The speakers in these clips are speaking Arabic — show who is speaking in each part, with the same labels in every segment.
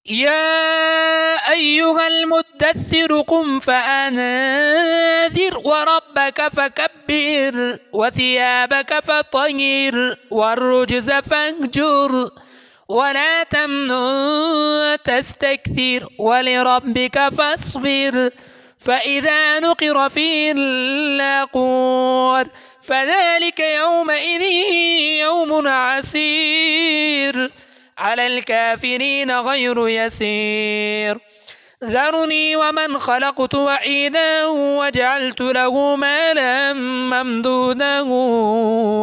Speaker 1: يا أيها المدثر قم فأنذر وربك فكبر وثيابك فطهر والرجز فاهجر ولا تمنن تستكثر ولربك فاصبر فإذا نقر في الناقور فذلك يومئذ يوم عسير على الكافرين غير يسير ذرني ومن خلقت وحيدا وجعلت له مالا ممدودا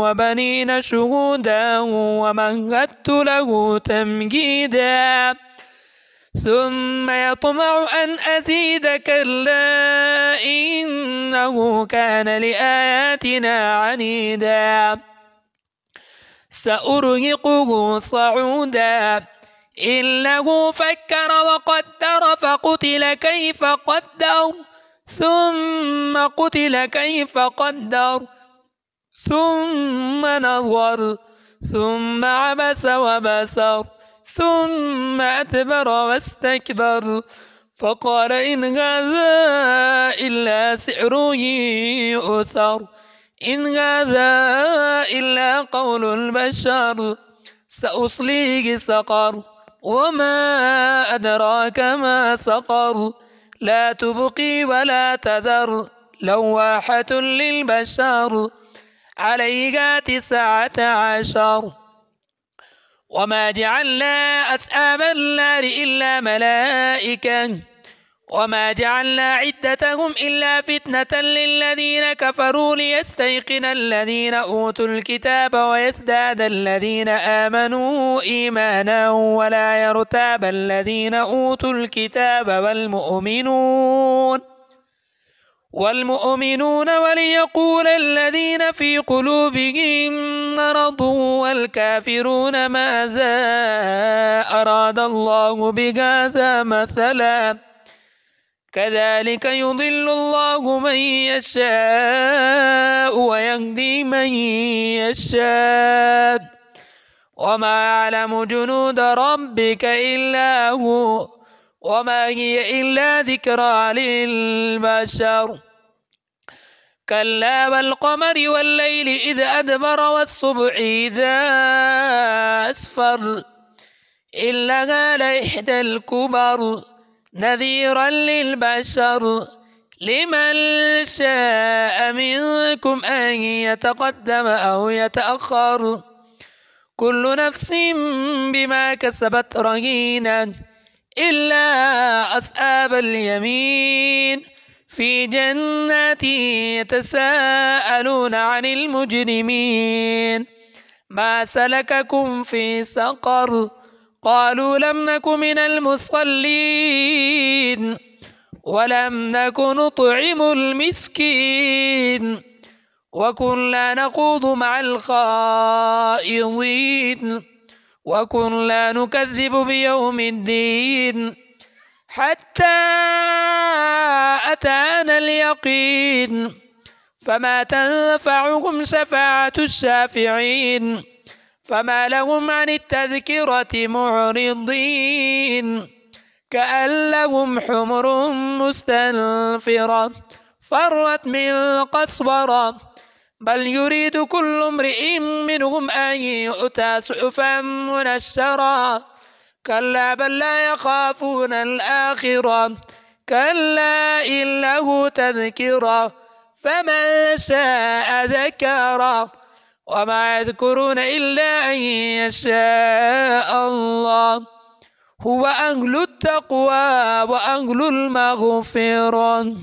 Speaker 1: وبنين شهودا ومهدت له تمجيدا ثم يطمع أن أزيد كلا إنه كان لآياتنا عنيدا سأرهقه صعودا إنه فكر وقدر فقتل كيف قدر ثم قتل كيف قدر ثم نظر ثم عبس وبسر ثم أدبر واستكبر فقال إن هذا إلا سحر يؤثر إن هذا إلا قول البشر سأصليه سقر وما أدراك ما سقر لا تبقي ولا تذر لواحة للبشر عليها 19 وما جعلنا أصحاب النار إلا ملائكة وما جعلنا عدتهم إلا فتنة للذين كفروا ليستيقن الذين أوتوا الكتاب ويزداد الذين آمنوا إيمانا ولا يرتاب الذين أوتوا الكتاب والمؤمنون وليقول الذين في قلوبهم مرض والكافرون ماذا أراد الله بهذا مثلا كذلك يضل الله من يشاء ويهدي من يشاء وما يعلم جنود ربك إلا هو وما هي إلا ذكرى للبشر كلا والقمر والليل إذ أدبر والصبح إذا أسفر إنها لإحدى الكبر نذيرا للبشر لمن شاء منكم أن يتقدم أو يتأخر كل نفس بما كسبت رهينة إلا أصحاب اليمين في جنات يتساءلون عن المجرمين ما سلككم في سقر قالوا لم نك من المصلين ولم نك نطعم المسكين وكنا نخوض مع الخائضين وكنا نكذب بيوم الدين حتى أتانا اليقين فما تنفعهم شفاعة الشافعين فما لهم عن التذكرة معرضين كأن لهم حمر مستنفرة فرت من قسورة بل يريد كل امرئ منهم أن يؤتى صحفا منشرة كلا بل لا يخافون الآخرة كلا إنه تذكرة فمن شاء ذكره وما يذكرون إلا أن يشاء الله هو أهل التقوى وأهل المغفرة.